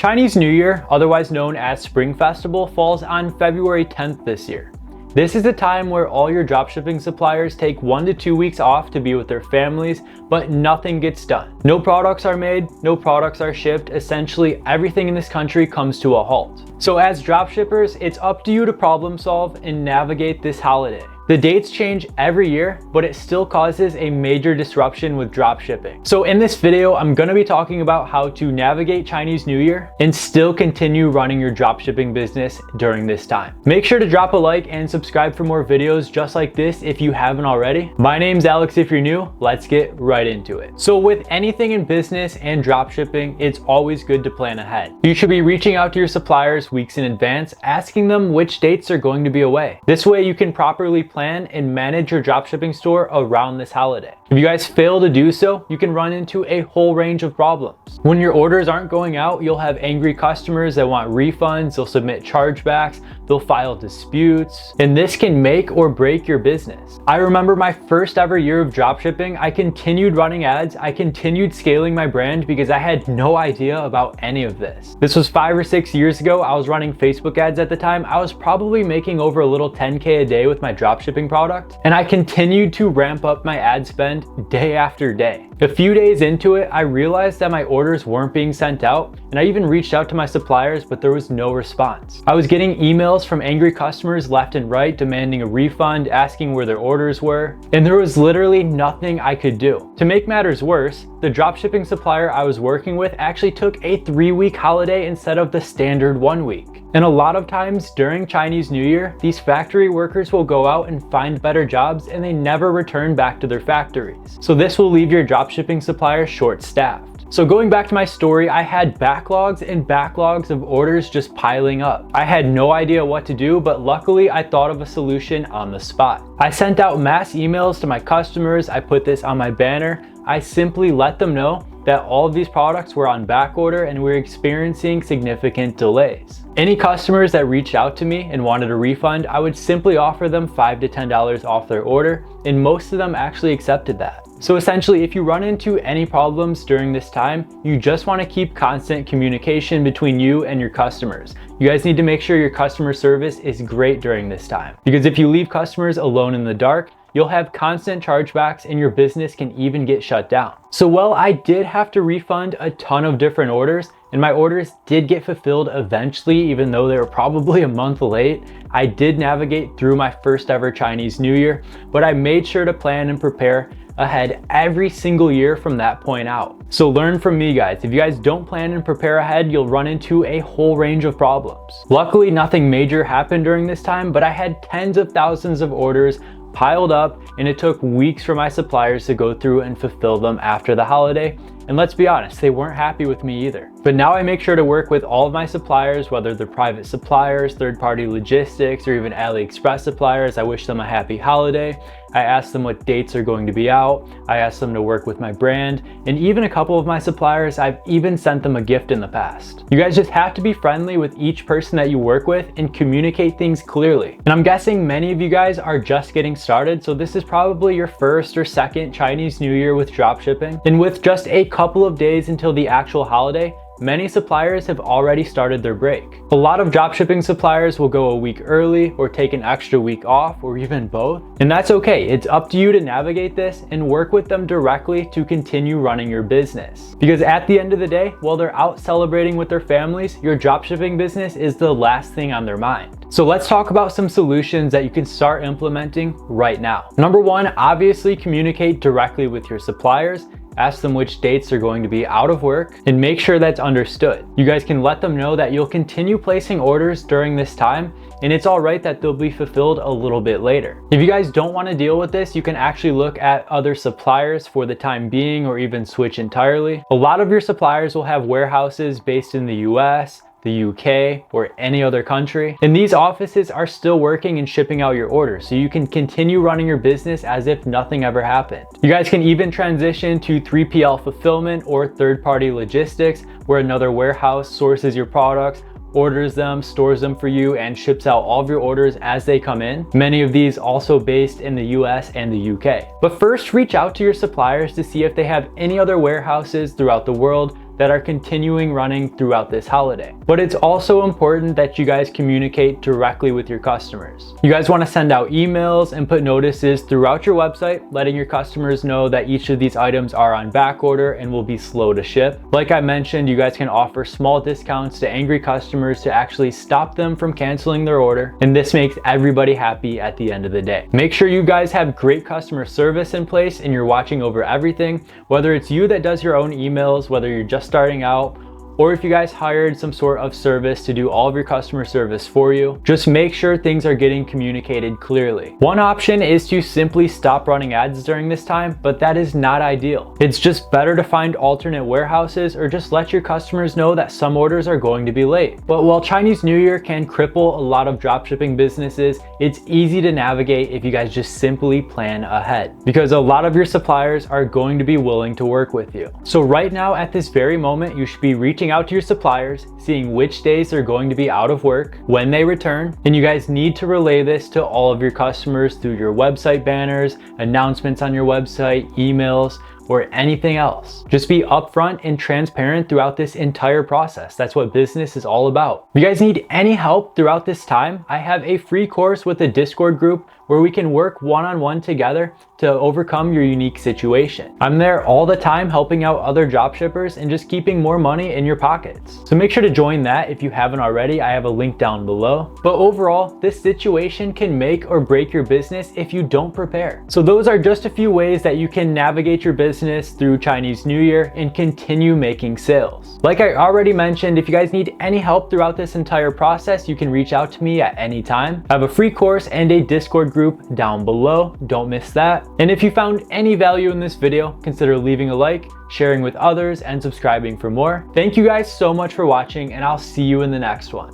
Chinese New Year, otherwise known as Spring Festival, falls on February 10th this year. This is the time where all your dropshipping suppliers take 1 to 2 weeks off to be with their families, but nothing gets done. No products are made, no products are shipped. Essentially, everything in this country comes to a halt. So as dropshippers, it's up to you to problem solve and navigate this holiday. The dates change every year, but it still causes a major disruption with dropshipping. So in this video, I'm gonna be talking about how to navigate Chinese New Year and still continue running your dropshipping business during this time. Make sure to drop a like and subscribe for more videos just like this if you haven't already. My name's Alex if you're new. Let's get right into it. So with anything in business and dropshipping, it's always good to plan ahead. You should be reaching out to your suppliers weeks in advance, asking them which dates are going to be away. This way you can properly plan and manage your dropshipping store around this holiday. If you guys fail to do so, you can run into a whole range of problems. When your orders aren't going out, you'll have angry customers that want refunds, they'll submit chargebacks, they'll file disputes, and this can make or break your business. I remember my first ever year of dropshipping, I continued running ads, I continued scaling my brand because I had no idea about any of this. This was 5 or 6 years ago. I was running Facebook ads at the time. I was probably making over a little 10K a day with my dropshipping product, and I continued to ramp up my ad spend day after day. A few days into it, I realized that my orders weren't being sent out, and I even reached out to my suppliers, but there was no response. I was getting emails from angry customers left and right demanding a refund, asking where their orders were, and there was literally nothing I could do. To make matters worse, the dropshipping supplier I was working with actually took a 3-week holiday instead of the standard 1 week. And a lot of times during Chinese New Year, these factory workers will go out and find better jobs and they never return back to their factories. So this will leave your dropshipping supplier short-staffed. So going back to my story, I had backlogs and backlogs of orders just piling up. I had no idea what to do, but luckily I thought of a solution on the spot. I sent out mass emails to my customers. I put this on my banner. I simply let them know that all of these products were on back order and we're experiencing significant delays. Any customers that reached out to me and wanted a refund, I would simply offer them $5 to $10 off their order, and most of them actually accepted that. So essentially, if you run into any problems during this time, you just want to keep constant communication between you and your customers. You guys need to make sure your customer service is great during this time, because if you leave customers alone in the dark, you'll have constant chargebacks and your business can even get shut down. So while I did have to refund a ton of different orders, and my orders did get fulfilled eventually, even though they were probably a month late, I did navigate through my first ever Chinese New Year, but I made sure to plan and prepare ahead every single year from that point out. So learn from me, guys. If you guys don't plan and prepare ahead, you'll run into a whole range of problems. Luckily, nothing major happened during this time, but I had tens of thousands of orders piled up, and it took weeks for my suppliers to go through and fulfill them after the holiday. And let's be honest, they weren't happy with me either. But now I make sure to work with all of my suppliers, whether they're private suppliers, third-party logistics, or even AliExpress suppliers. I wish them a happy holiday. I ask them what dates are going to be out. I ask them to work with my brand. And even a couple of my suppliers, I've even sent them a gift in the past. You guys just have to be friendly with each person that you work with and communicate things clearly. And I'm guessing many of you guys are just getting started, so this is probably your first or second Chinese New Year with dropshipping. And with just a couple of days until the actual holiday, many suppliers have already started their break. A lot of dropshipping suppliers will go a week early or take an extra week off or even both. And that's okay. It's up to you to navigate this and work with them directly to continue running your business. Because at the end of the day, while they're out celebrating with their families, your dropshipping business is the last thing on their mind. So let's talk about some solutions that you can start implementing right now. Number one, obviously communicate directly with your suppliers. Ask them which dates they're going to be out of work and make sure that's understood. You guys can let them know that you'll continue placing orders during this time and it's all right that they'll be fulfilled a little bit later. If you guys don't want to deal with this, you can actually look at other suppliers for the time being or even switch entirely. A lot of your suppliers will have warehouses based in the US, the UK, or any other country. And these offices are still working and shipping out your orders, so you can continue running your business as if nothing ever happened. You guys can even transition to 3PL fulfillment or third-party logistics, where another warehouse sources your products, orders them, stores them for you, and ships out all of your orders as they come in. Many of these also based in the US and the UK. But first, reach out to your suppliers to see if they have any other warehouses throughout the world that are continuing running throughout this holiday. But it's also important that you guys communicate directly with your customers. You guys want to send out emails and put notices throughout your website, letting your customers know that each of these items are on back order and will be slow to ship. Like I mentioned, you guys can offer small discounts to angry customers to actually stop them from canceling their order, and this makes everybody happy at the end of the day. Make sure you guys have great customer service in place and you're watching over everything, whether it's you that does your own emails, whether you're just starting out, or if you guys hired some sort of service to do all of your customer service for you. Just make sure things are getting communicated clearly. One option is to simply stop running ads during this time, but that is not ideal. It's just better to find alternate warehouses or just let your customers know that some orders are going to be late. But while Chinese New Year can cripple a lot of dropshipping businesses, it's easy to navigate if you guys just simply plan ahead, because a lot of your suppliers are going to be willing to work with you. So right now, at this very moment, you should be reaching out to your suppliers, seeing which days they're going to be out of work, when they return, and you guys need to relay this to all of your customers through your website banners, announcements on your website, emails, or anything else. Just be upfront and transparent throughout this entire process. That's what business is all about. If you guys need any help throughout this time, I have a free course with a Discord group where we can work one-on-one together to overcome your unique situation. I'm there all the time helping out other dropshippers and just keeping more money in your pockets. So make sure to join that if you haven't already. I have a link down below. But overall, this situation can make or break your business if you don't prepare. So those are just a few ways that you can navigate your business through Chinese New Year and continue making sales. Like I already mentioned, if you guys need any help throughout this entire process, you can reach out to me at any time. I have a free course and a Discord group down below. Don't miss that. And if you found any value in this video, consider leaving a like, sharing with others, and subscribing for more. Thank you guys so much for watching, and I'll see you in the next one.